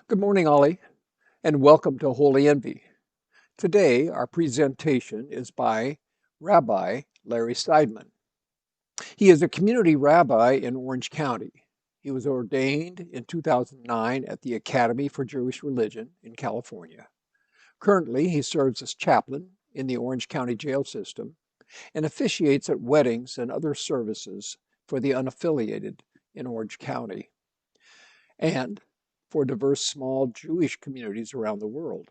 Good morning, Ollie, and welcome to Holy Envy. Today, our presentation is by Rabbi Larry Seidman. He is a community rabbi in Orange County. He was ordained in 2009 at the Academy for Jewish Religion in California. Currently, he serves as chaplain in the Orange County jail system and officiates at weddings and other services for the unaffiliated in Orange County and for diverse small Jewish communities around the world.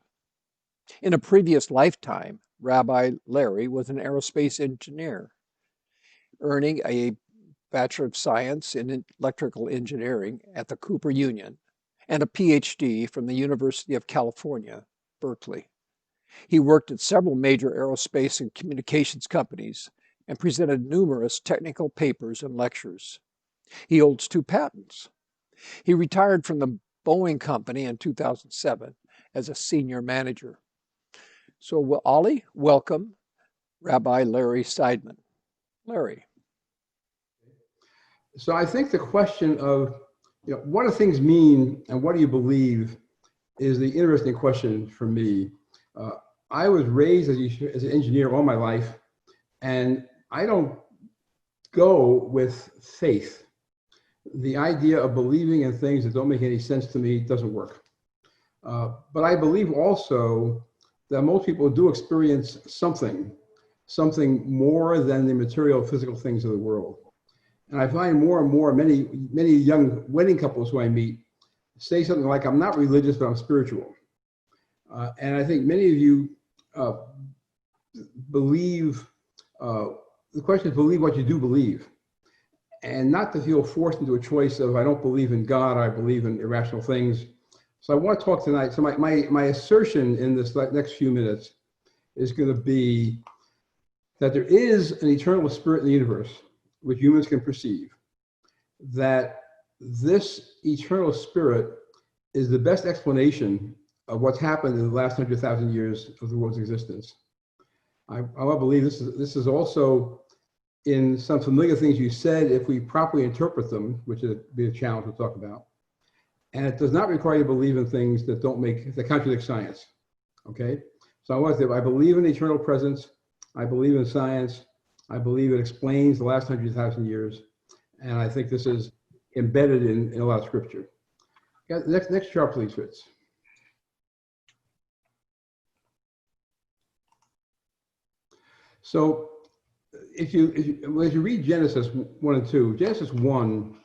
In a previous lifetime, Rabbi Larry was an aerospace engineer, earning a Bachelor of Science in Electrical Engineering at the Cooper Union and a PhD from the University of California, Berkeley. He worked at several major aerospace and communications companies and presented numerous technical papers and lectures. He holds 2 patents. He retired from the Boeing Company in 2007 as a senior manager. So, Ollie, welcome Rabbi Larry Seidman. Larry. So I think the question of, what do things mean and what do you believe is the interesting question for me. I was raised as an engineer all my life, and I don't go with faith. The idea of believing in things that don't make any sense to me doesn't work. But I believe also that most people do experience something more than the material physical things of the world. And I find more and more, many young wedding couples who I meet say something like, I'm not religious, but I'm spiritual. And I think many of you believe, the question is believe what you do believe, and not to feel forced into a choice of, I don't believe in God, I believe in irrational things. So I want to talk tonight. So my assertion in this next few minutes is going to be that there is an eternal spirit in the universe, which humans can perceive, that this eternal spirit is the best explanation of what's happened in the last 100,000 years of the world's existence. I believe this is also in some familiar things you said, if we properly interpret them, which would be a challenge we'll talk about. And it does not require you to believe in things that contradict science, okay? So I believe in eternal presence, I believe in science, I believe it explains the last 100,000 years, and I think this is embedded in a lot of scripture. Yeah, next chart, please, Fritz. So if you read Genesis 1 and 2, Genesis 1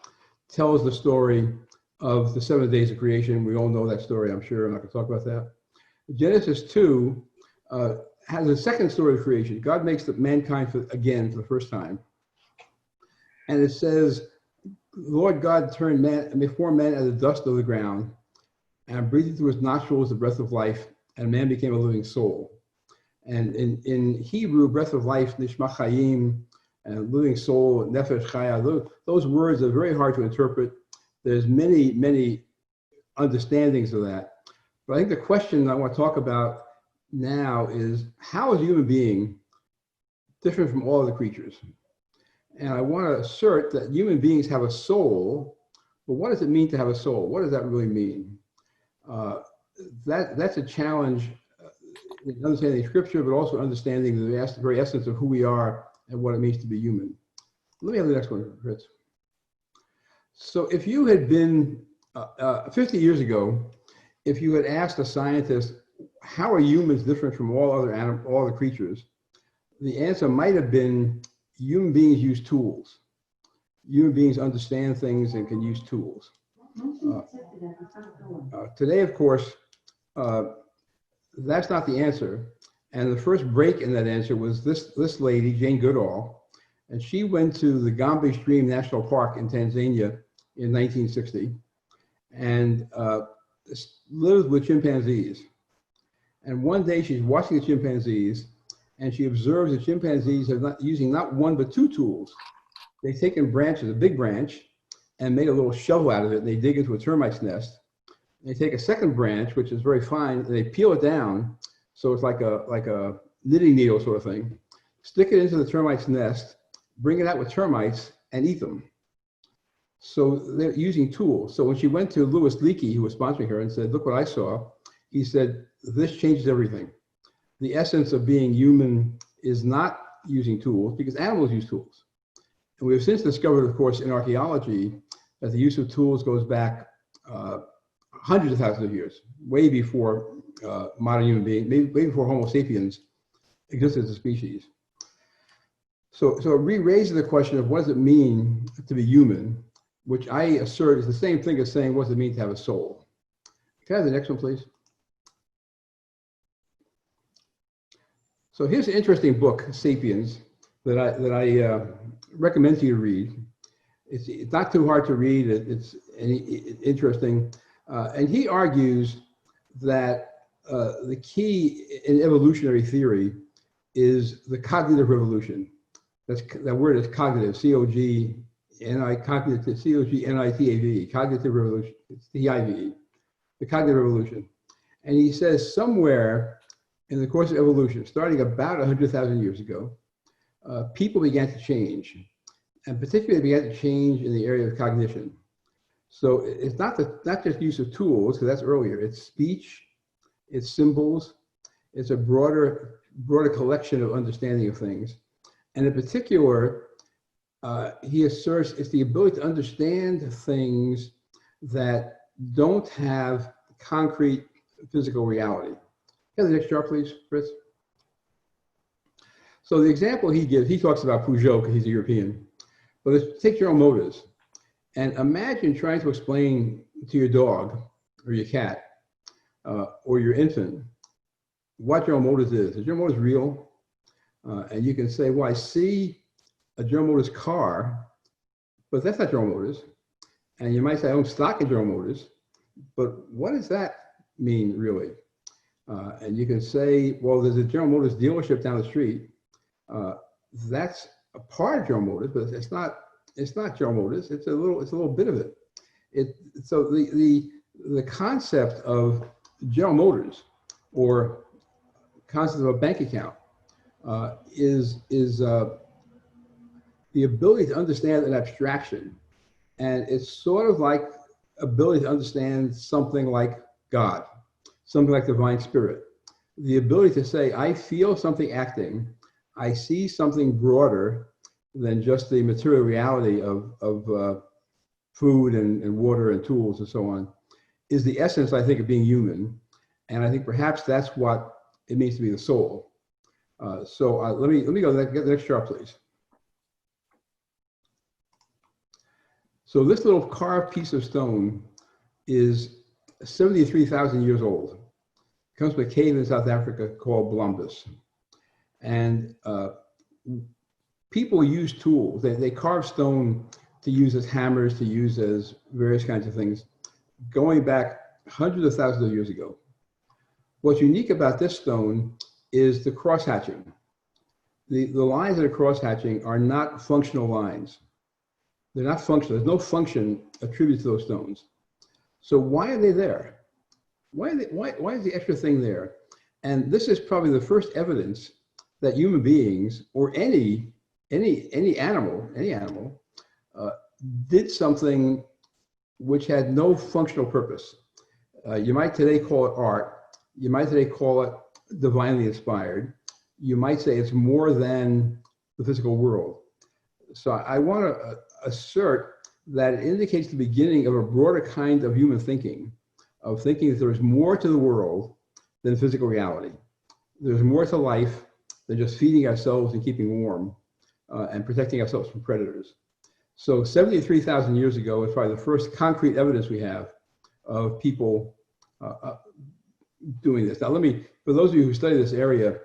tells the story of the 7 days of creation. We all know that story, I'm sure. I'm not going to talk about that. Genesis 2 has a second story of creation. God makes mankind for the first time. And it says, Lord God formed man out of the dust of the ground and breathed through his nostrils the breath of life, and man became a living soul. And in Hebrew, breath of life, nishma chayim, and living soul, nefesh chaya, those words are very hard to interpret. There's many understandings of that. But I think the question I want to talk about now is, how is a human being different from all other creatures? And I want to assert that human beings have a soul, but what does it mean to have a soul? What does that really mean? That's a challenge in understanding scripture, but also understanding the very essence of who we are and what it means to be human. Let me have the next one, Fritz. So if you had been, 50 years ago, if you had asked a scientist, how are humans different from all other creatures? The answer might have been, human beings use tools. Human beings understand things and can use tools. Today, of course, that's not the answer. And the first break in that answer was this lady, Jane Goodall, and she went to the Gombe Stream National Park in Tanzania in 1960 and lived with chimpanzees. And one day she's watching the chimpanzees and she observes the chimpanzees are using not one but 2 tools. They've taken branches, a big branch, and made a little shovel out of it, and they dig into a termite's nest. They take a second branch, which is very fine, and they peel it down, so it's like a knitting needle sort of thing, stick it into the termite's nest, bring it out with termites, and eat them. So they're using tools. So when she went to Louis Leakey, who was sponsoring her, and said, look what I saw, he said, this changes everything. The essence of being human is not using tools, because animals use tools. And we have since discovered, of course, in archaeology, that the use of tools goes back hundreds of thousands of years, way before modern human beings, maybe way before Homo sapiens existed as a species. So it re-raises the question of what does it mean to be human, which I assert is the same thing as saying what does it mean to have a soul. Can I have the next one, please? So here's an interesting book, Sapiens, that I recommend to you to read. It's not too hard to read. It's interesting. And he argues that the key in evolutionary theory is the cognitive revolution. That word is cognitive, cognitive, C-O-G-N-I-T-A-V-E, cognitive revolution, it's T-I-V-E, the cognitive revolution. And he says somewhere in the course of evolution, starting about 100,000 years ago, people began to change, and particularly began to change in the area of cognition. So it's not just use of tools, because that's earlier. It's speech, it's symbols, it's a broader collection of understanding of things. And in particular, he asserts it's the ability to understand things that don't have concrete physical reality. Can I have the next chart, please, Fritz? So the example he gives, he talks about Peugeot because he's a European. But let's take General Motors. And imagine trying to explain to your dog or your cat or your infant what General Motors is. Is General Motors real? And you can say, well, I see a General Motors car, but that's not General Motors. And you might say, I own stock in General Motors, but what does that mean really? And you can say, well, there's a General Motors dealership down the street. That's a part of General Motors, but it's not General Motors. It's a little bit of it. So the concept of General Motors or concept of a bank account is the ability to understand an abstraction. And it's sort of like ability to understand something like God, something like divine spirit. The ability to say, I feel something acting, I see something broader than just the material reality of food and water and tools and so on, is the essence, I think, of being human. And I think perhaps that's what it means to be the soul. So let me go to the next chart, please. So this little carved piece of stone is 73,000 years old. It comes from a cave in South Africa called Blombus. And people use tools. They carve stone to use as hammers, to use as various kinds of things, going back hundreds of thousands of years ago. What's unique about this stone is the cross-hatching. The lines that are cross-hatching are not functional lines. They're not functional. There's no function attributed to those stones. So why are they there? Why is the extra thing there? And this is probably the first evidence that human beings or any animal did something which had no functional purpose. You might today call it art. You might today call it divinely inspired. You might say it's more than the physical world. So I want to assert that it indicates the beginning of a broader kind of human thinking, of thinking that there is more to the world than physical reality. There's more to life than just feeding ourselves and keeping warm and protecting ourselves from predators. So 73,000 years ago is probably the first concrete evidence we have of people doing this. Now, for those of you who study this area,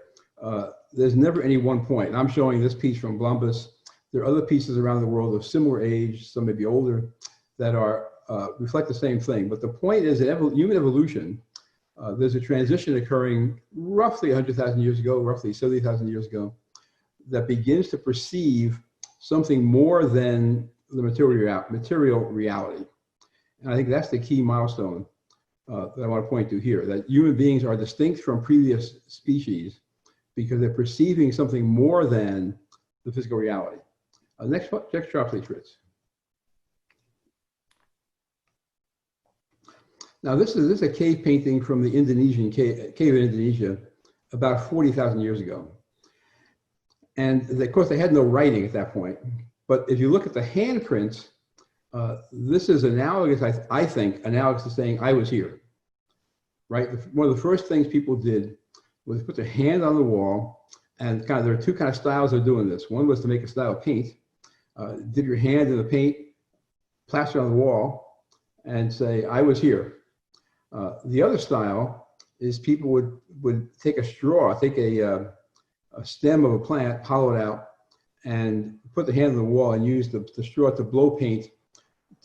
there's never any one point. I'm showing this piece from Blombus. There are other pieces around the world of similar age, some may be older, that are reflect the same thing. But the point is that human evolution, there's a transition occurring roughly 100,000 years ago, roughly 70,000 years ago, that begins to perceive something more than the material reality. And I think that's the key milestone that I want to point to here, that human beings are distinct from previous species because they're perceiving something more than the physical reality. Next chart, please, Fritz. Now this is a cave painting from the Indonesian cave in Indonesia about 40,000 years ago. And of course they had no writing at that point. But if you look at the handprints, this is analogous, I think, analogous to saying I was here, right? One of the first things people did was put their hand on the wall, and there are two kind of styles of doing this. One was to make a style of paint, dip your hand in the paint, plaster on the wall, and say, I was here. The other style is people would take a straw, take a stem of a plant, hollow it out, and put the hand on the wall and use the straw to blow paint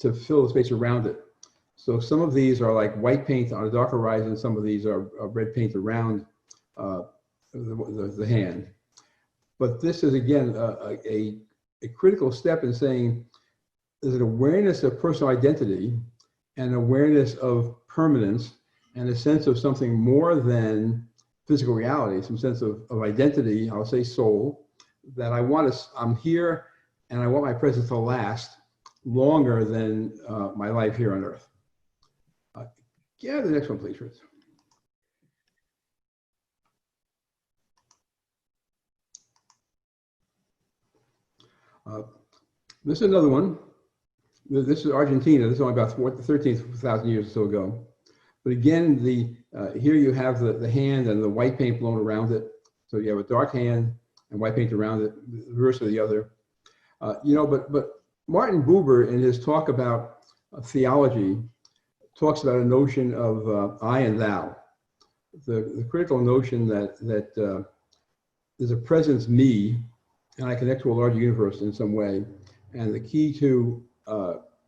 to fill the space around it. So some of these are like white paint on a dark horizon, some of these are red paint around the hand. But this is, again, a critical step in saying there's an awareness of personal identity and awareness of permanence and a sense of something more than physical reality, some sense of identity, I'll say soul, that I'm here and I want my presence to last longer than my life here on earth. Yeah, the next one, please, Fritz. This is another one. This is Argentina. This is only about 13,000 years or so ago. But again, here you have the hand and the white paint blown around it. So you have a dark hand and white paint around it, the reverse of the other. But Martin Buber, in his talk about theology, talks about a notion of I and thou. The critical notion that there's a presence me, and I connect to a larger universe in some way. And the key to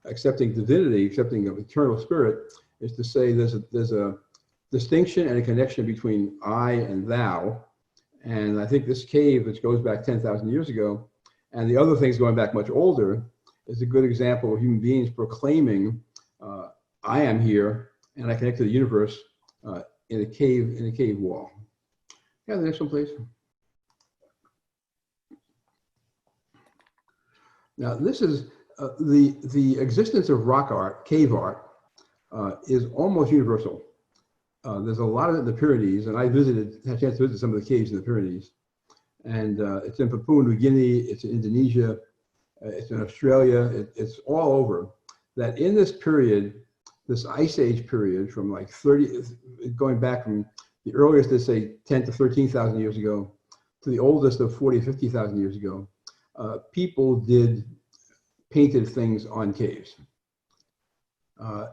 accepting divinity, accepting of eternal spirit, is to say there's a distinction and a connection between I and thou. And I think this cave, which goes back 10,000 years ago, and the other things going back much older, is a good example of human beings proclaiming, I am here, and I connect to the universe in a cave wall. Yeah, the next one, please. Now, this is the existence of rock art, cave art, is almost universal. There's a lot of it in the Pyrenees, and I had a chance to visit some of the caves in the Pyrenees. And it's in Papua New Guinea, it's in Indonesia, it's in Australia, it's all over. That in this period, this ice age period from like going back from the earliest, let's say 10 to 13,000 years ago, to the oldest of 40, 50,000 years ago, people painted things on caves.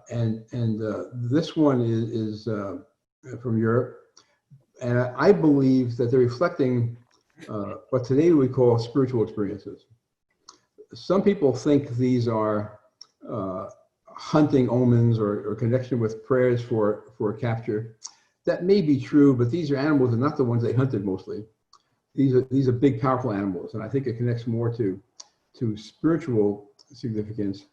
This one is from Europe. And I believe that they're reflecting what today we call spiritual experiences. Some people think these are hunting omens or connection with prayers for capture. That may be true, but these are animals and not the ones they hunted mostly. These are big, powerful animals, and I think it connects more to spiritual significance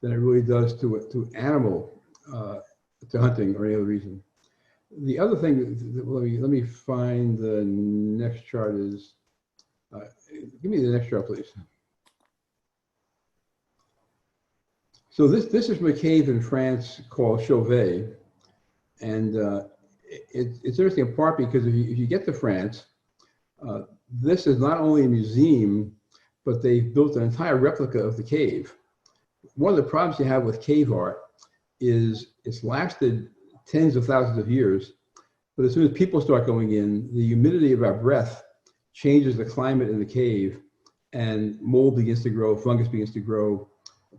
than it really does to animal, to hunting or any other reason. The other thing, let me find the next chart is, give me the next chart, please. So this is from a cave in France called Chauvet, and it's interesting in part because if you get to France, this is not only a museum, but they've built an entire replica of the cave. One of the problems you have with cave art is it's lasted tens of thousands of years, but as soon as people start going in, the humidity of our breath changes the climate in the cave, and mold begins to grow, fungus begins to grow,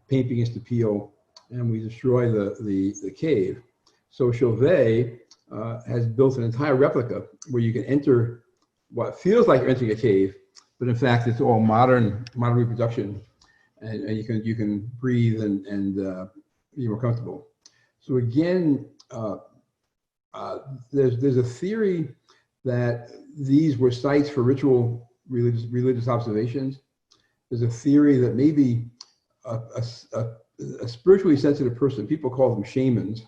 paint begins to peel, and we destroy the cave. So Chauvet has built an entire replica where you can enter what feels like you're entering a cave, but in fact it's all modern reproduction, and you can breathe and be more comfortable. So again, there's a theory that these were sites for ritual religious observations. There's a theory that maybe a spiritually sensitive person, people call them shamans,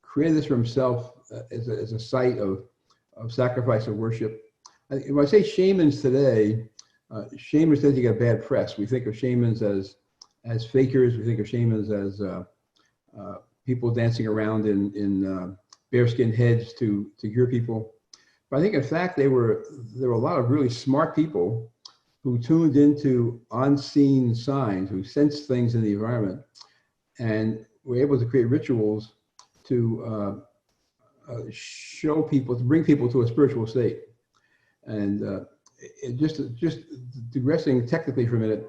created this for himself as a site of sacrifice and worship. When I say shamans today, shamans tend to get bad press. We think of shamans as fakers. We think of shamans as people dancing around in bearskin heads to cure people. But I think, in fact, there were a lot of really smart people who tuned into unseen signs, who sensed things in the environment, and were able to create rituals to show people, to bring people to a spiritual state. And just digressing technically for a minute,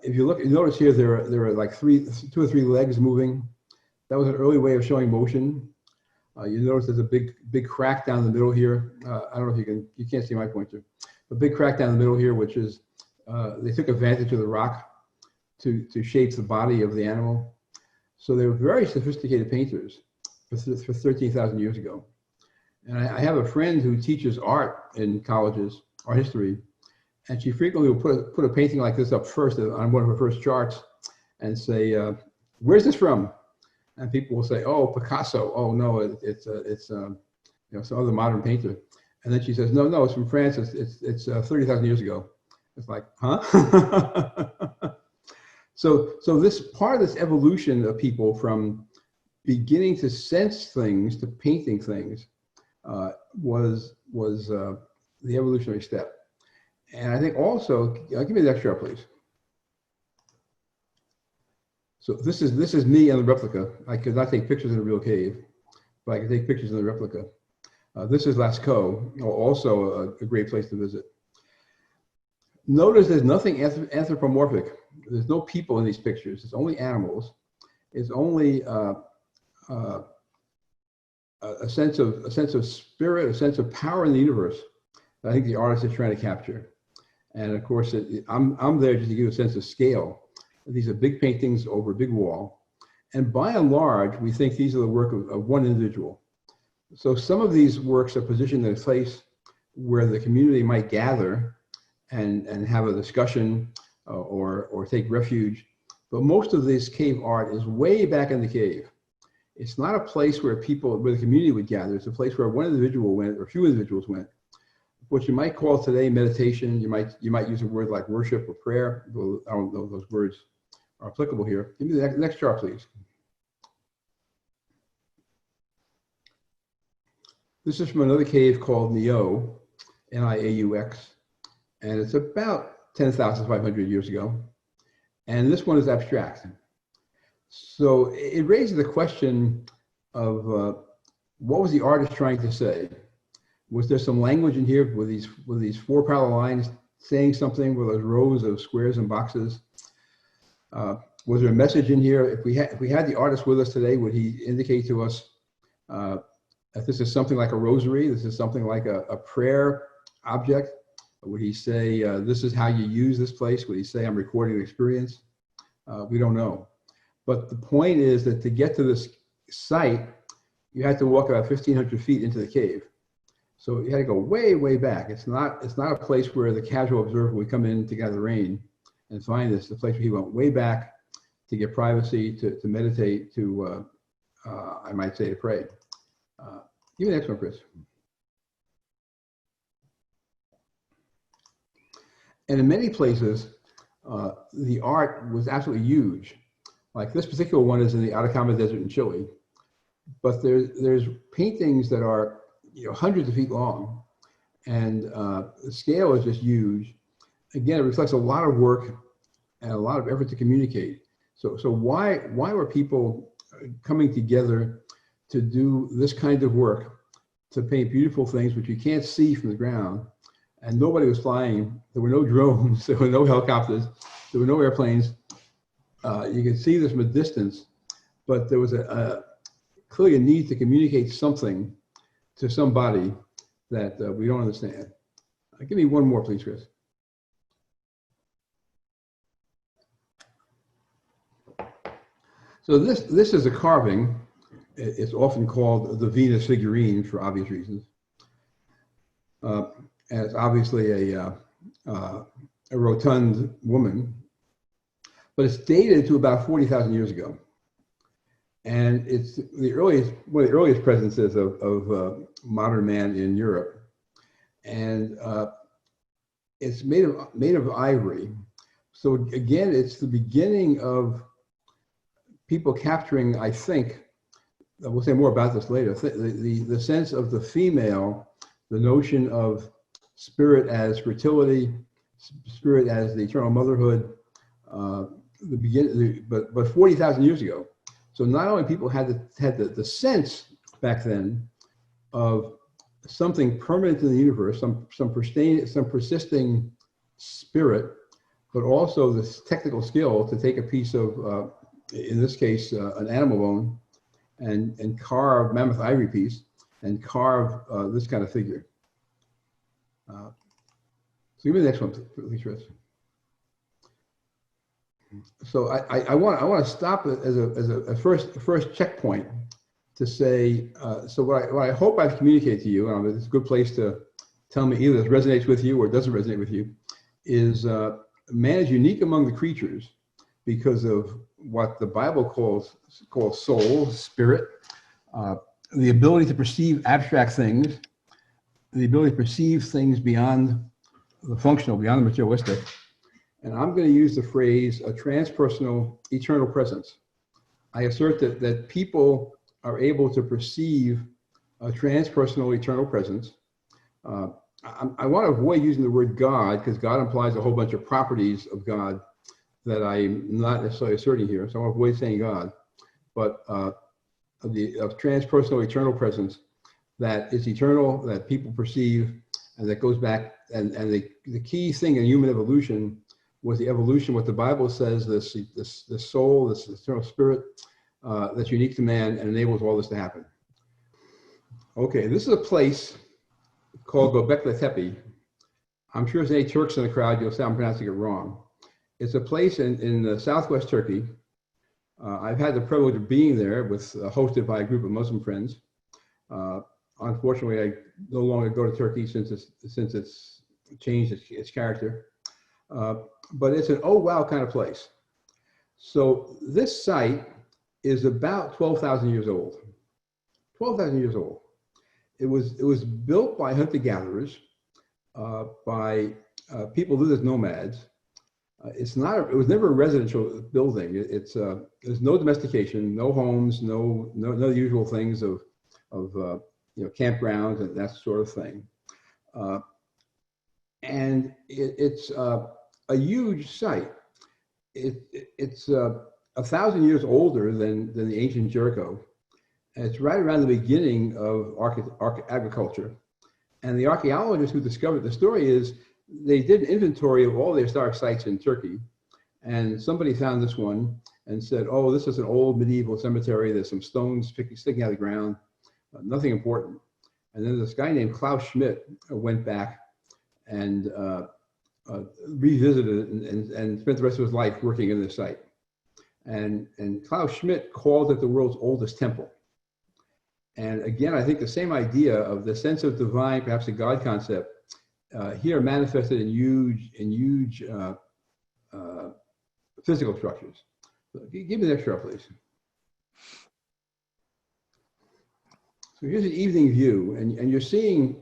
if you notice here, there are like two or three legs moving. That was an early way of showing motion. You notice there's a big crack down the middle here. I don't know if you can't see my pointer. A big crack down the middle here, which is, they took advantage of the rock to shape the body of the animal. So they were very sophisticated painters for 13,000 years ago. And I have a friend who teaches art in colleges, art history, and she frequently will put a painting like this up first on one of her first charts and say, where's this from? And people will say, oh, Picasso. Oh, no, it's some other modern painter. And then she says, no, it's from France. It's 30,000 years ago. It's like, huh? So this part of this evolution of people from beginning to sense things to painting things was the evolutionary step. And I think also, give me the next chart, please. So this is me and the replica. I could not take pictures in a real cave, but I can take pictures in the replica. This is Lascaux, also a great place to visit. Notice there's nothing anthropomorphic. There's no people in these pictures. It's only animals. It's only a sense of spirit, a sense of power in the universe that I think the artist is trying to capture. And of course, I'm there just to give you a sense of scale. These are big paintings over a big wall. And by and large, we think these are the work of one individual. So some of these works are positioned in a place where the community might gather and have a discussion or take refuge. But most of this cave art is way back in the cave. It's not a place where the community would gather. It's a place where one individual went or a few individuals went. What you might call today meditation, you might use a word like worship or prayer. I don't know if those words are applicable here. Give me the next chart, please. This is from another cave called Niaux, N-I-A-U-X, and it's about 10,500 years ago. And this one is abstract. So it raises the question of what was the artist trying to say? Was there some language in here with these four parallel lines saying something with those rows of squares and boxes? Was there a message in here? If we had the artist with us today, would he indicate to us that this is something like a rosary? This is something like a prayer object? Or would he say, this is how you use this place? Would he say, I'm recording an experience? We don't know. But the point is that to get to this site, you had to walk about 1,500 feet into the cave. So you had to go way, way back. It's not a place where the casual observer would come in to gather rain and find this. The place where he went way back to get privacy, to meditate, to, I might say, to pray. Give me the next one, Chris. And in many places, the art was absolutely huge. Like this particular one is in the Atacama Desert in Chile. But there's paintings that are hundreds of feet long, and the scale is just huge. Again, it reflects a lot of work and a lot of effort to communicate. So why were people coming together to do this kind of work, to paint beautiful things which you can't see from the ground? And nobody was flying. There were no drones. There were no helicopters. There were no airplanes. You could see this from a distance, but there was clearly a need to communicate something to somebody that we don't understand. Give me one more, please, Chris. So this is a carving. It's often called the Venus figurine for obvious reasons. And it's obviously a rotund woman, but it's dated to about 40,000 years ago. And it's one of the earliest presences of modern man in Europe. And it's made of ivory. So again, it's the beginning of people capturing, I think, we'll say more about this later. The sense of the female, the notion of spirit as fertility, spirit as the eternal motherhood, but 40,000 years ago. So not only people had the sense back then of something permanent in the universe, some persisting spirit, but also this technical skill to take a piece of, in this case, an animal bone, and carve mammoth ivory piece, and carve this kind of figure. So give me the next one, please, Chris. So I want to stop it as a first checkpoint to say, so what I hope I've communicated to you, and it's a good place to tell me either this resonates with you or it doesn't resonate with you, is man is unique among the creatures because of what the Bible calls soul, spirit, the ability to perceive abstract things, the ability to perceive things beyond the functional, beyond the materialistic. And I'm going to use the phrase a transpersonal eternal presence. I assert that people are able to perceive a transpersonal eternal presence. I want to avoid using the word God because God implies a whole bunch of properties of God that I'm not necessarily asserting here. So I want to avoid saying God, but of transpersonal eternal presence that is eternal, that people perceive, and that goes back. And the key thing in human evolution was the evolution, what the Bible says, this soul, this eternal spirit that's unique to man and enables all this to happen. Okay, this is a place called Göbekli Tepe. I'm sure there's any Turks in the crowd, you'll say I'm pronouncing it wrong. It's a place in southwest Turkey. I've had the privilege of being there hosted by a group of Muslim friends. Unfortunately, I no longer go to Turkey since it's changed its character. But it's an oh wow kind of place. So this site is about 12,000 years old. 12,000 years old. It was built by hunter-gatherers, by people who lived as nomads. It was never a residential building. There's no domestication, no homes, no usual things of campgrounds and that sort of thing. And it's a huge site. It's 1,000 years older than the ancient Jericho. And it's right around the beginning of agriculture. And the archaeologists who discovered the story is they did an inventory of all the historic sites in Turkey. And somebody found this one and said, oh, this is an old medieval cemetery. There's some stones sticking out of the ground, nothing important. And then this guy named Klaus Schmidt went back and revisited it and spent the rest of his life working in this site. And Klaus Schmidt called it the world's oldest temple. And again, I think the same idea of the sense of divine, perhaps a God concept, here manifested in huge physical structures. So give me the next shot, please. So here's an evening view, and you're seeing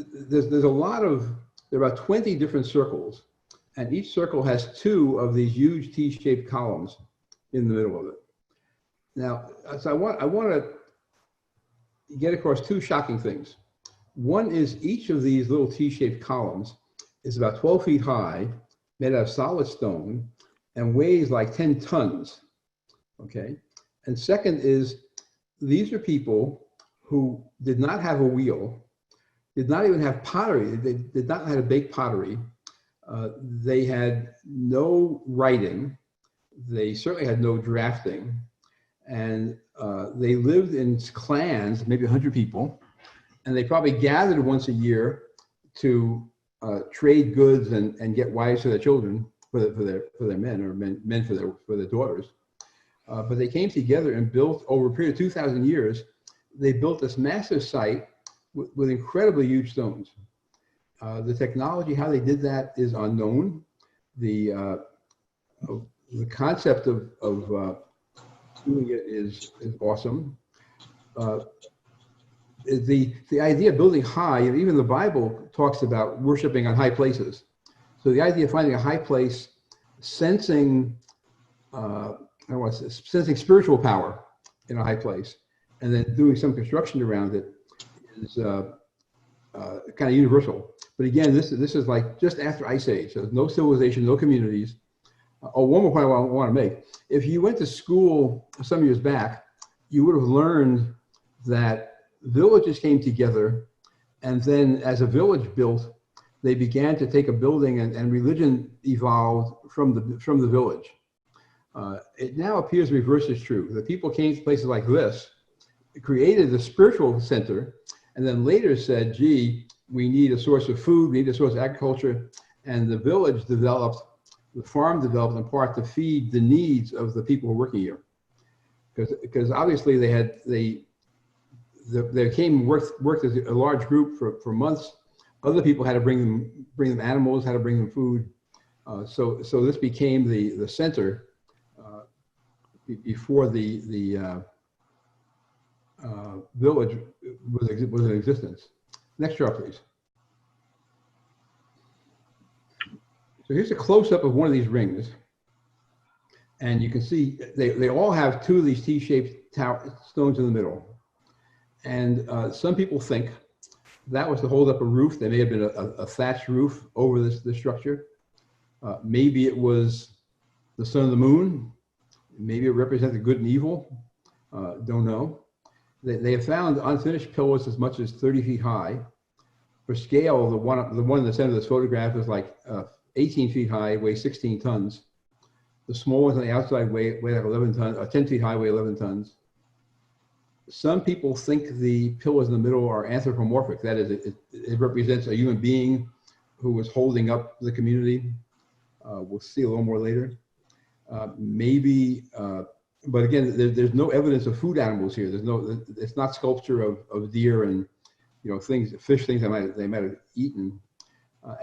there's a lot of, there are about 20 different circles, and each circle has two of these huge T-shaped columns in the middle of it. Now, so I want to get across two shocking things. One is each of these little T-shaped columns is about 12 feet high, made out of solid stone, and weighs like 10 tons, okay? And second is, these are people who did not have a wheel, did not even have pottery, they did not know how to bake pottery, they had no writing, they certainly had no drafting, and they lived in clans, maybe 100 people, and they probably gathered once a year to trade goods and get wives for their children, for their men, or men for their daughters. But they came together and built, over a period of 2,000 years, they built this massive site with incredibly huge stones. The technology, how they did that is unknown. The concept of doing it is awesome. The idea of building high, even the Bible talks about worshiping on high places. So the idea of finding a high place, sensing spiritual power in a high place, and then doing some construction around it is kind of universal. But again, this is like just after Ice Age. So no civilization, no communities. Oh, one more point I want to make. If you went to school some years back, you would have learned that villages came together, and then as a village built, they began to take a building, and religion evolved from the village. It now appears the reverse is true. The people came to places like this, created the spiritual center, and then later said, gee, we need a source of food, we need a source of agriculture, and the village developed, the farm developed in part to feed the needs of the people who are working here. Because obviously they came worked as a large group for months. Other people had to bring them animals, had to bring them food. So this became the center before the village was in existence. Next chart, please. So here's a close-up of one of these rings. And you can see they all have two of these T-shaped stones in the middle. And some people think that was to hold up a roof. There may have been a thatched roof over this structure. Maybe it was the sun and the moon. Maybe it represented good and evil. Don't know. They have found unfinished pillars as much as 30 feet high. For scale, the one in the center of this photograph is like 18 feet high, weighs 16 tons. The small ones on the outside weigh like 11 tons, 10 feet high, weigh 11 tons. Some people think the pillars in the middle are anthropomorphic. That is, it represents a human being who was holding up the community. We'll see a little more later. Maybe, but again, there's no evidence of food animals here. It's not sculpture of deer and things, fish things they might have eaten.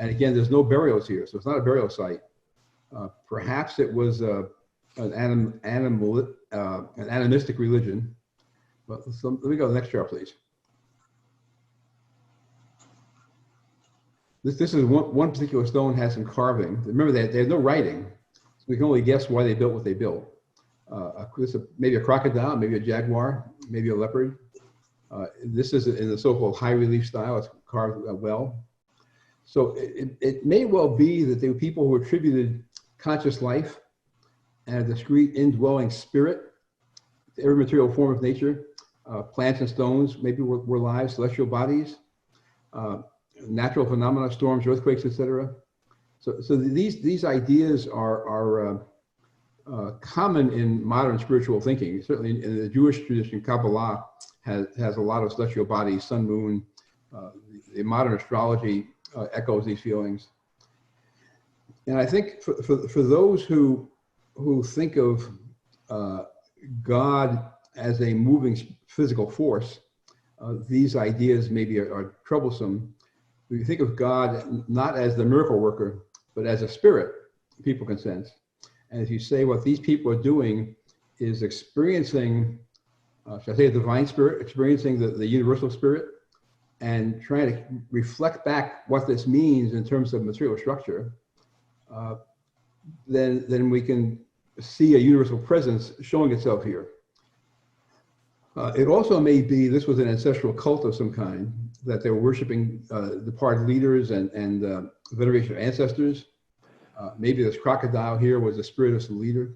And again, there's no burials here, so it's not a burial site. Perhaps it was an animistic religion. But let me go to the next chart, please. This is one particular stone has some carving. Remember, they had no writing, so we can only guess why they built what they built. Maybe a crocodile, maybe a jaguar, maybe a leopard. This is in the so-called high relief style. It's carved well. So it may well be that they were people who attributed conscious life and a discrete indwelling spirit to every material form of nature. Plants and stones maybe were live, celestial bodies, natural phenomena, storms, earthquakes, etc. So these ideas are common in modern spiritual thinking. Certainly in the Jewish tradition, Kabbalah has a lot of celestial bodies, sun, moon. The modern astrology echoes these feelings. And I think for those who think of God as a moving physical force, these ideas maybe are troublesome. We think of God not as the miracle worker, but as a spirit people can sense. And if you say what these people are doing is experiencing, should I say a divine spirit, experiencing the universal spirit, and trying to reflect back what this means in terms of material structure, then we can see a universal presence showing itself here. It also may be this was an ancestral cult of some kind, that they were worshiping departed leaders and veneration of ancestors. Maybe this crocodile here was the spirit of some leader.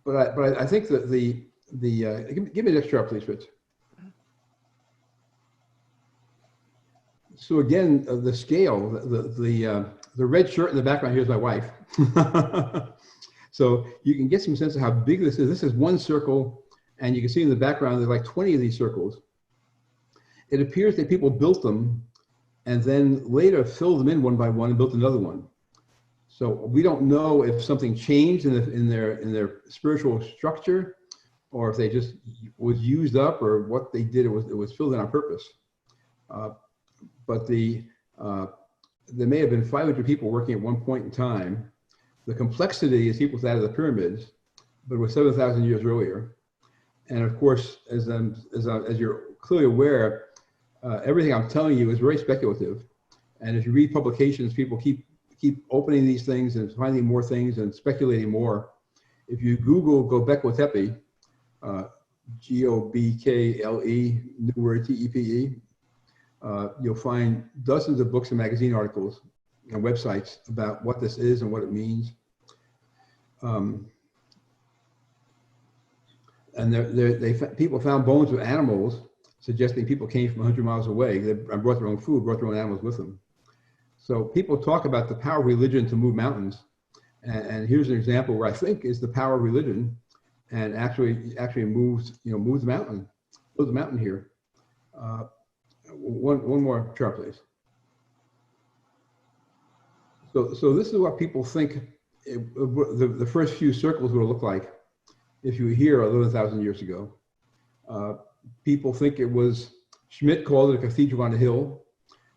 But I think that give me the next chart, please, Fritz. So again, the scale, the red shirt in the background here is my wife. So you can get some sense of how big this is. This is one circle, and you can see in the background there's like 20 of these circles. It appears that people built them and then later filled them in one by one and built another one. So we don't know if something changed in their spiritual structure, or if they just was used up, or what they did. It was filled in on purpose. But there may have been 500 people working at one point in time. The complexity is equal to that of the pyramids, but it was 7,000 years earlier. And of course, as you're clearly aware, everything I'm telling you is very speculative. And if you read publications, people keep opening these things and finding more things and speculating more. If you Google Göbekli Tepe, Gobkle, new word, TEPE. You'll find dozens of books and magazine articles and websites about what this is and what it means. And people found bones of animals, suggesting people came from 100 miles away. They brought their own food, brought their own animals with them. So people talk about the power of religion to move mountains. And here's an example where I think is the power of religion and actually moves the mountain, builds a mountain here. One more chart, please. So this is what people think the first few circles will look like if you were here 11,000 years ago. People think it was, Schmidt called it a cathedral on a hill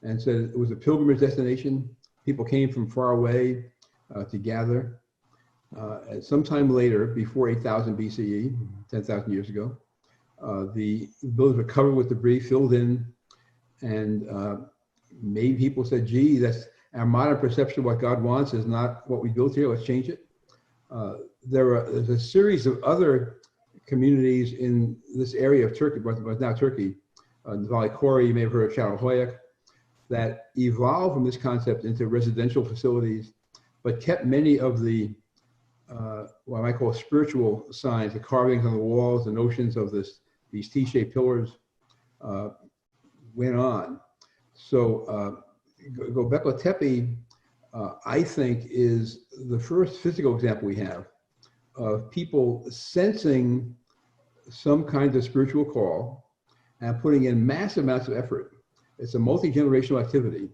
and said it was a pilgrimage destination. People came from far away to gather. And sometime later, before 8000 BCE, 10,000 years ago, the buildings were covered with debris, filled in, and maybe people said, gee, that's our modern perception of what God wants is not what we built here, let's change it. There's a series of other communities in this area of Turkey, but now Turkey, the Valley Kori, you may have heard of Çatalhöyük, that evolved from this concept into residential facilities, but kept many of the what I might call spiritual signs, the carvings on the walls, the notions of these T-shaped pillars went on. So Göbekli Tepe, I think, is the first physical example we have of people sensing some kind of spiritual call and putting in massive amounts of effort. It's a multi-generational activity.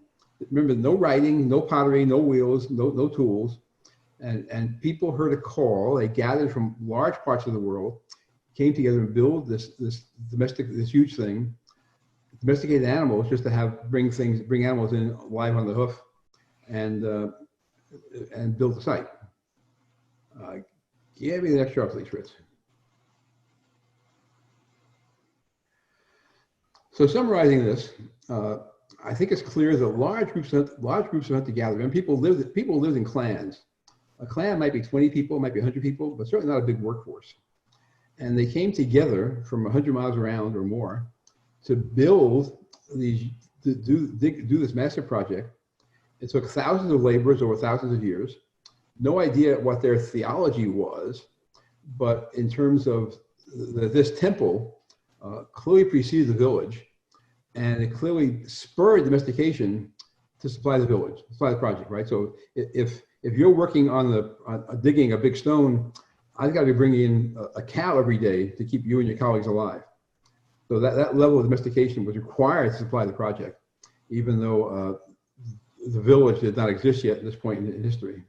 Remember, no writing, no pottery, no wheels, no tools. And people heard a call. They gathered from large parts of the world, came together and build this huge thing, domesticated animals just to bring animals in live on the hoof, and build the site. Give me the next chart, please, Fritz. So summarizing this, I think it's clear that large groups of hunter-gatherers, and people lived in clans. A clan might be 20 people, might be 100 people, but certainly not a big workforce. And they came together from 100 miles around or more to build these, to do this massive project. It took thousands of laborers over thousands of years. No idea what their theology was, but in terms of this temple clearly preceded the village, and it clearly spurred domestication to supply the village, supply the project, right? So if you're working on digging a big stone, I've got to be bringing in a cow every day to keep you and your colleagues alive. So that level of domestication was required to supply the project, even though the village did not exist yet at this point in history.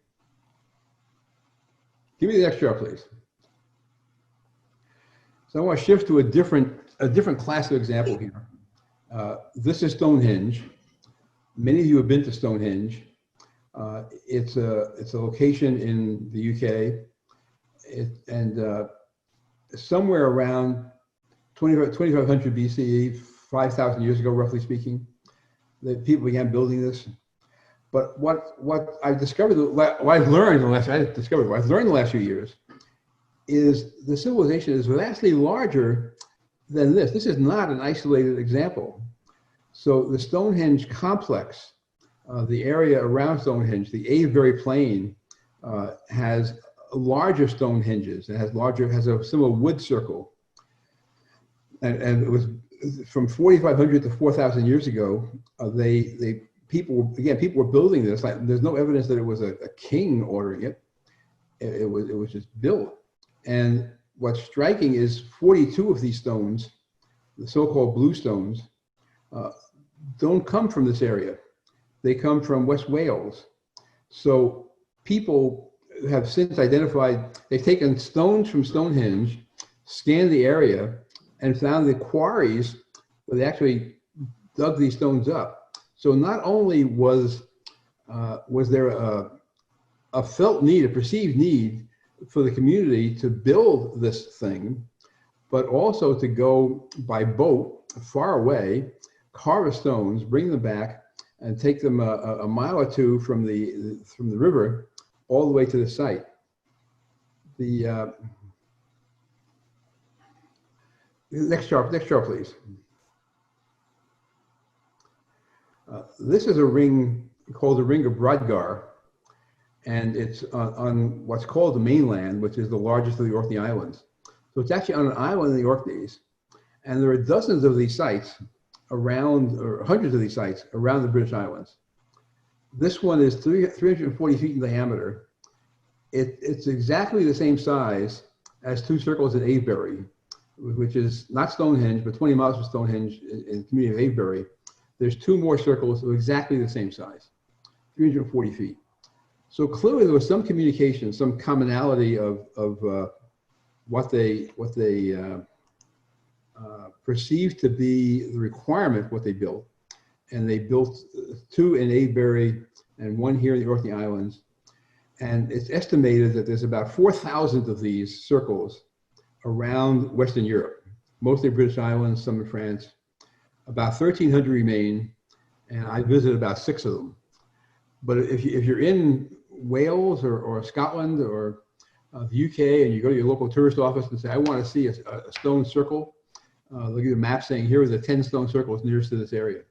Give me the next chart, please. So I want to shift to a different class of example here. This is Stonehenge. Many of you have been to Stonehenge. It's a location in the UK, and somewhere around 2500 BCE, 5,000 years ago, roughly speaking, that people began building this. But what I've discovered, what I've learned in the last few years, is the civilization is vastly larger than this. This is not an isolated example. So the Stonehenge complex, the area around Stonehenge, the Avebury Plain, has larger Stonehenges. It has a similar wood circle. And it was from 4,500 to 4,000 years ago. People were building this. Like, there's no evidence that it was a king ordering it. It was just built. And what's striking is 42 of these stones, the so-called blue stones, don't come from this area. They come from West Wales. So people have since identified, they've taken stones from Stonehenge, scanned the area, and found the quarries where they actually dug these stones up. So not only was there a felt need, a perceived need for the community to build this thing, but also to go by boat far away, carve stones, bring them back, and take them a mile or two from the river all the way to the site. Next chart, please. This is a ring called the Ring of Brodgar, and it's on what's called the mainland, which is the largest of the Orkney Islands. So it's actually on an island in the Orkneys, and there are dozens of these sites around, or hundreds of these sites around the British Islands. This one is 340 feet in diameter. It's exactly the same size as two circles at Avebury, which is not Stonehenge, but 20 miles from Stonehenge in the community of Avebury. There's two more circles of exactly the same size, 340 feet. So clearly there was some communication, some commonality of what they perceived to be the requirement, what they built. And they built two in Avebury and one here in the Orkney Islands. And it's estimated that there's about 4,000 of these circles around Western Europe, mostly British Islands, some in France. About 1,300 remain, and I visited about 6 of them. But if you're in Wales or Scotland or the UK, and you go to your local tourist office and say, I want to see a stone circle, they'll give you a map saying, here are the 10 stone circles nearest to this area.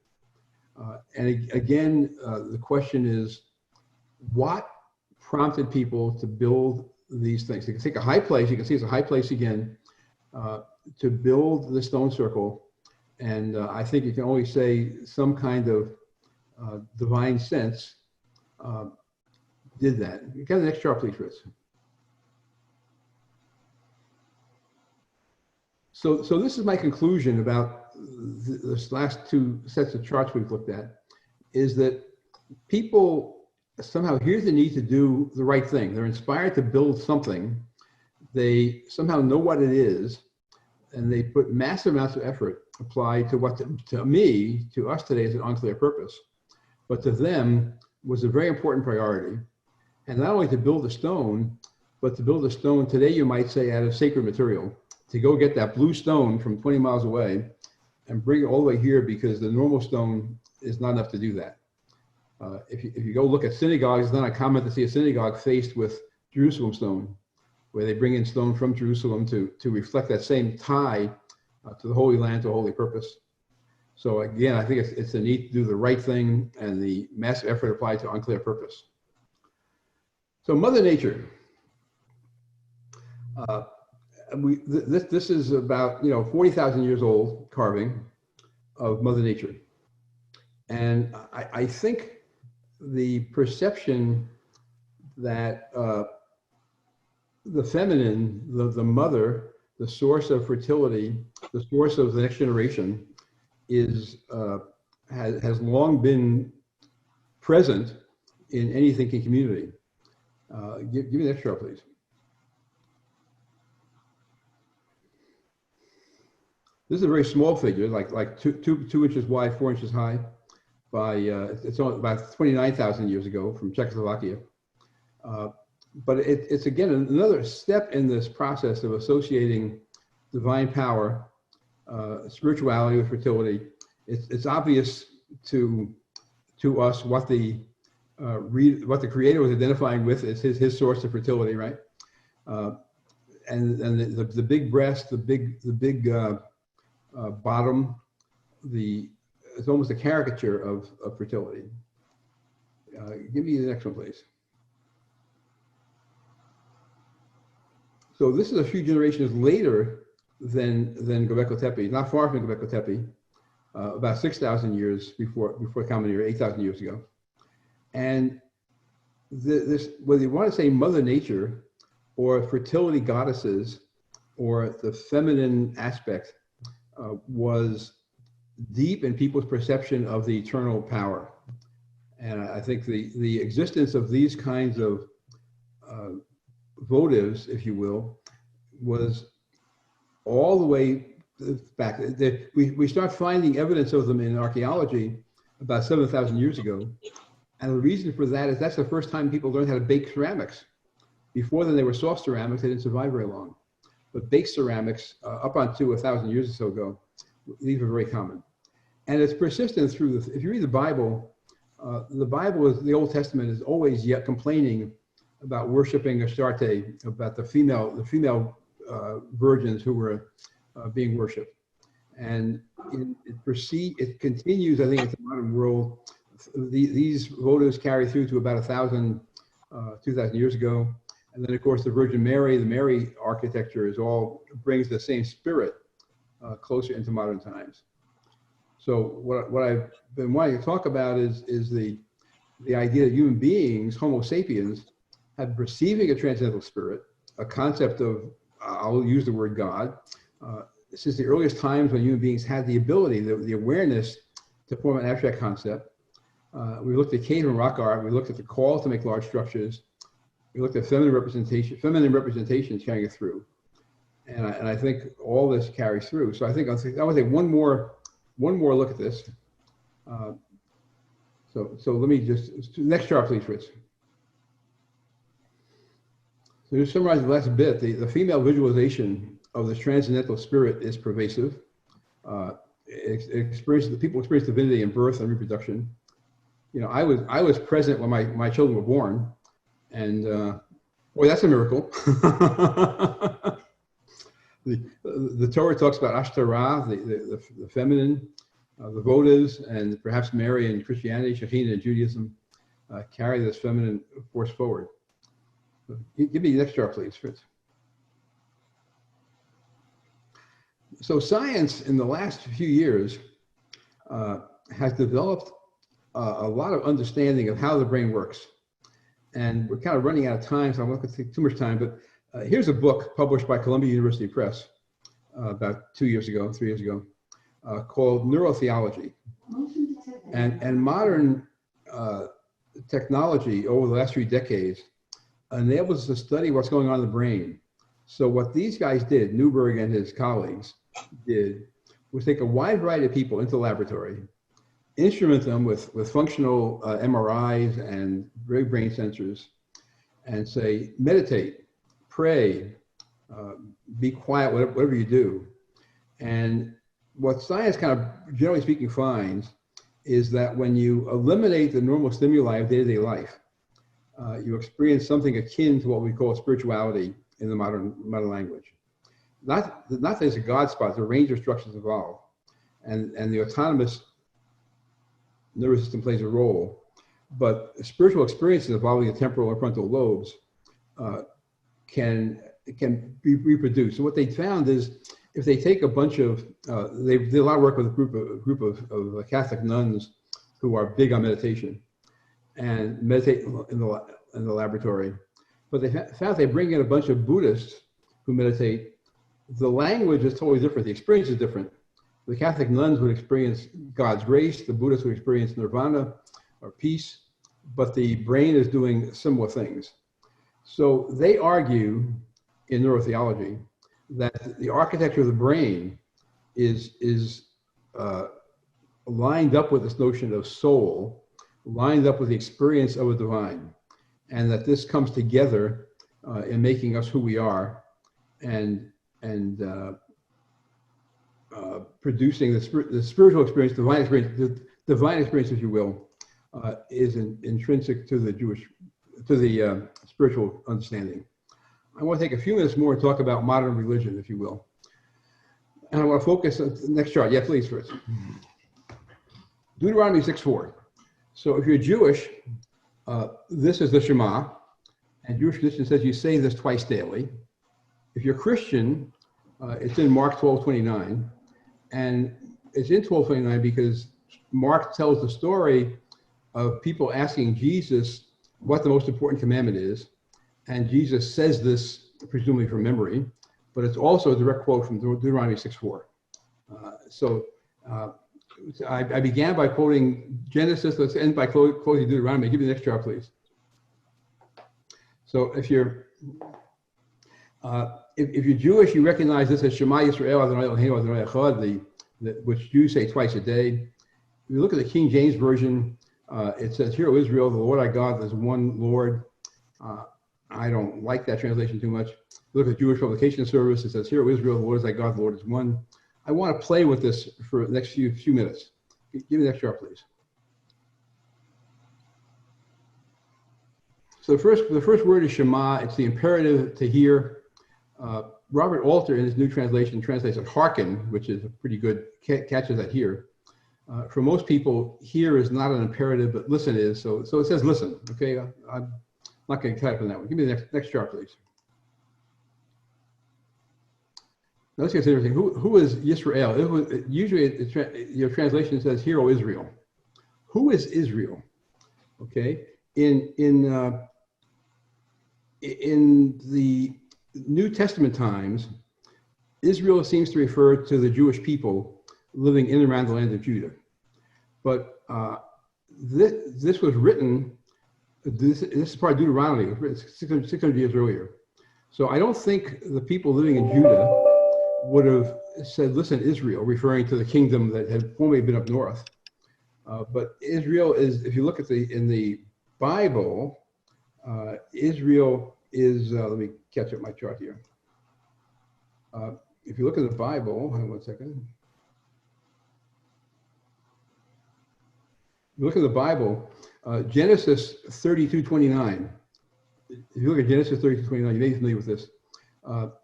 And again, the question is, what prompted people to build these things? You can take a high place, you can see it's a high place again, to build the stone circle. And I think you can only say some kind of divine sense did that. You can have the next chart, please, Fritz. So this is my conclusion about this last 2 sets of charts we've looked at, is that people somehow hear the need to do the right thing. They're inspired to build something. They somehow know what it is, and they put massive amounts of effort applied to what to me, to us today, is an unclear purpose, but to them was a very important priority. And not only to build a stone, but to build a stone today, you might say, out of sacred material, to go get that blue stone from 20 miles away and bring it all the way here, because the normal stone is not enough to do that. If you go look at synagogues, it's not uncommon to see a synagogue faced with Jerusalem stone, where they bring in stone from Jerusalem to reflect that same tie to the Holy Land, to a holy purpose. So again, I think it's the need to do the right thing and the massive effort applied to unclear purpose. So Mother Nature. This is about 40,000 years old carving of Mother Nature. And I think the perception that the feminine, the mother, the source of fertility, the source of the next generation, has long been present in any thinking community. Give me the next chart, please. This is a very small figure, like two inches wide, 4 inches high, by it's about 29,000 years ago from Czechoslovakia. But it's again another step in this process of associating divine power, spirituality with fertility. It's obvious to us what the Creator was identifying with as his source of fertility, right? And the big breast, the big bottom, it's almost a caricature of fertility. Give me the next one, please. So this is a few generations later than Göbekli Tepe, not far from Göbekli Tepe, about 6,000 years before Common Era, 8,000 years ago. And whether you want to say Mother Nature or fertility goddesses or the feminine aspect, was deep in people's perception of the eternal power. And I think the existence of these kinds of votives, if you will, was all the way back. We start finding evidence of them in archaeology about 7,000 years ago. And the reason for that is that's the first time people learned how to bake ceramics. Before then, they were soft ceramics. They didn't survive very long. But baked ceramics, up onto 1,000 years or so ago, these are very common. And it's persistent through if you read the Bible, the Old Testament is always yet complaining about worshiping Astarte, about the female virgins who were being worshipped. And it continues, I think, in the modern world. These votives carry through to about 2,000 years ago. And then, of course, the Virgin Mary, the Mary architecture brings the same spirit closer into modern times. So what I've been wanting to talk about is the idea that human beings, Homo sapiens, have been receiving a transcendental spirit, a concept of, I'll use the word God, since the earliest times when human beings had the ability, the awareness to form an abstract concept. We looked at cave and rock art. We looked at the call to make large structures. We looked at feminine representations carrying it through. And I think all this carries through. So I think I would take one more look at this. So let me next chart, please, Fritz. So to summarize the last bit, the female visualization of the transcendental spirit is pervasive. People experience divinity in birth and reproduction. You know, I was present when my children were born, and boy, that's a miracle. The Torah talks about Ashtorah, the feminine, the votives, and perhaps Mary in Christianity, Shekhinah in Judaism, carry this feminine force forward. Give me the next chart, please, Fritz. So science in the last few years has developed a lot of understanding of how the brain works. And we're kind of running out of time, so I'm not going to take too much time, but here's a book published by Columbia University Press about 3 years ago, called Neurotheology. And modern technology over the last 3 decades enables us to study what's going on in the brain. So what these guys did, Newberg and his colleagues did, was take a wide variety of people into the laboratory, instrument them with functional MRIs and brain sensors, and say, meditate, pray, be quiet, whatever you do. And what science kind of, generally speaking, finds is that when you eliminate the normal stimuli of day-to-day life, you experience something akin to what we call spirituality in the modern language. Not that there's a God spot, the range of structures evolve, and the autonomous nervous system plays a role, but spiritual experiences involving the temporal and frontal lobes can be reproduced. So what they found is, if they take a bunch of, they did a lot of work with a group of Catholic nuns who are big on meditation and meditate in the laboratory. But they found they bring in a bunch of Buddhists who meditate. The language is totally different. The experience is different. The Catholic nuns would experience God's grace. The Buddhists would experience nirvana or peace, but the brain is doing similar things. So they argue in neurotheology that the architecture of the brain is lined up with this notion of soul, lined up with the experience of a divine, and that this comes together in making us who we are, and producing the spiritual experience, divine experience, if you will, is intrinsic to the spiritual understanding. I want to take a few minutes more and talk about modern religion, if you will. And I want to focus on the next chart. Yeah, please, first. Deuteronomy 6:4. So if you're Jewish, this is the Shema, and Jewish tradition says you say this twice daily. If you're Christian, it's in Mark 12:29, and it's in 12:29 because Mark tells the story of people asking Jesus what the most important commandment is, and Jesus says this presumably from memory, but it's also a direct quote from Deuteronomy 6:4. I began by quoting Genesis. Let's end by quoting Deuteronomy. Give me the next chart, please. So if you're Jewish, you recognize this as Shema Yisrael Adonai Eloheinu Adonai Echad, which Jews say twice a day. If you look at the King James Version, it says, "Hear, O Israel, the Lord our God is one Lord." I don't like that translation too much. Look at Jewish Publication Service. It says, "Hear, O Israel, the Lord is thy God, the Lord is one." I want to play with this for the next few minutes. Give me the next chart, please. So the first word is Shema. It's the imperative to hear. Robert Alter, in his new translation, translates it hearken, which is a pretty good, catches that here. For most people, hear is not an imperative, but listen is. So it says listen, okay? I'm not going to type on that one. Give me the next chart, please. Now, this gets interesting. Who is Yisrael? Usually, your translation says, "Hear, O Israel." Who is Israel? Okay, in the New Testament times, Israel seems to refer to the Jewish people living in and around the land of Judah. But this was written. This is part of Deuteronomy. It was written 600 years earlier. So I don't think the people living in Judah would have said, "Listen, Israel," referring to the kingdom that had formerly been up north. But Israel is, if you look at in the Bible, Israel is, let me catch up my chart here. If you look at the Bible, hang on one second. If you look at the Bible, Genesis 32:29. If you look at Genesis 32:29, you may be familiar with this.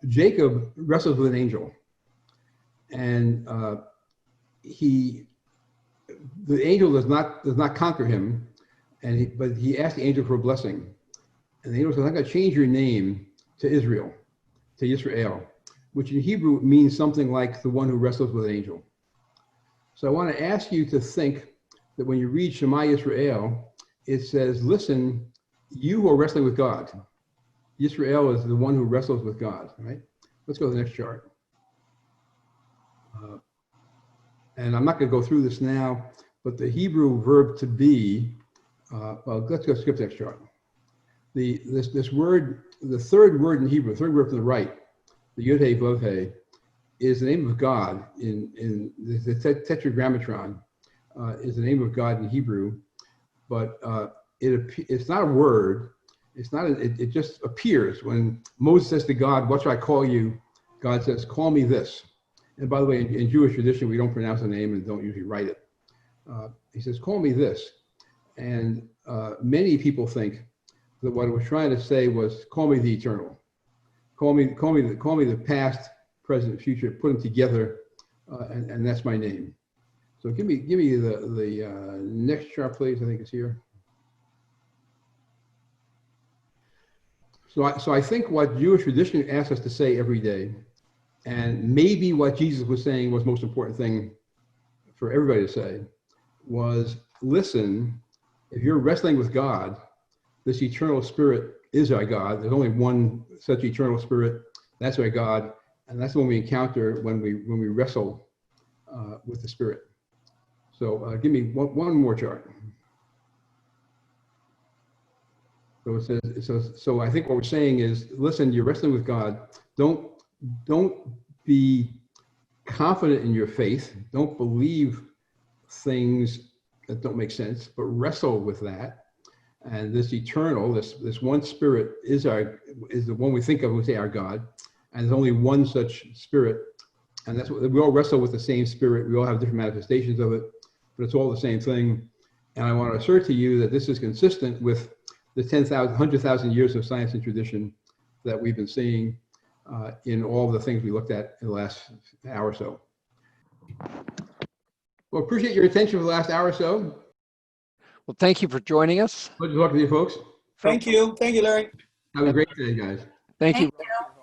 Jacob wrestles with an angel, and the angel does not conquer him, but he asks the angel for a blessing, and the angel says, "I'm going to change your name to Israel, to Yisrael," which in Hebrew means something like the one who wrestles with an angel. So I want to ask you to think that when you read Shema Yisrael, it says, "Listen, you who are wrestling with God." Yisrael is the one who wrestles with God, right? Let's go to the next chart. And I'm not going to go through this now, but the Hebrew verb to be, well, let's go skip the next chart. This word, the third word in Hebrew, the third word from the right, the Yod Hey Vav Hey, is the name of God in the Tetragrammaton, is the name of God in Hebrew, but it's not a word. It's not. It just appears when Moses says to God, "What shall I call you?" God says, "Call me this." And by the way, in Jewish tradition, we don't pronounce the name and don't usually write it. He says, "Call me this," and many people think that what it was trying to say was, "Call me the eternal. Call me the past, present, future. Put them together, and that's my name." So give me the next chart, please. I think it's here. So I think what Jewish tradition asks us to say every day, and maybe what Jesus was saying was the most important thing for everybody to say, was, listen, if you're wrestling with God, this eternal spirit is our God. There's only one such eternal spirit. That's our God. And that's the one we encounter when we wrestle with the spirit. So give me one more chart. So it says, so I think what we're saying is, listen, you're wrestling with God. Don't be confident in your faith. Don't believe things that don't make sense, but wrestle with that. And this eternal, this one spirit is the one we think of when we say our God. And there's only one such spirit. And that's what we all wrestle with, the same spirit. We all have different manifestations of it, but it's all the same thing. And I want to assert to you that this is consistent with the 100,000 years of science and tradition that we've been seeing in all the things we looked at in the last hour or so. Well, appreciate your attention for the last hour or so. Well, thank you for joining us. Pleasure talking to you folks. Thank you, Larry. Have a great day, guys. Thank you. Thank you.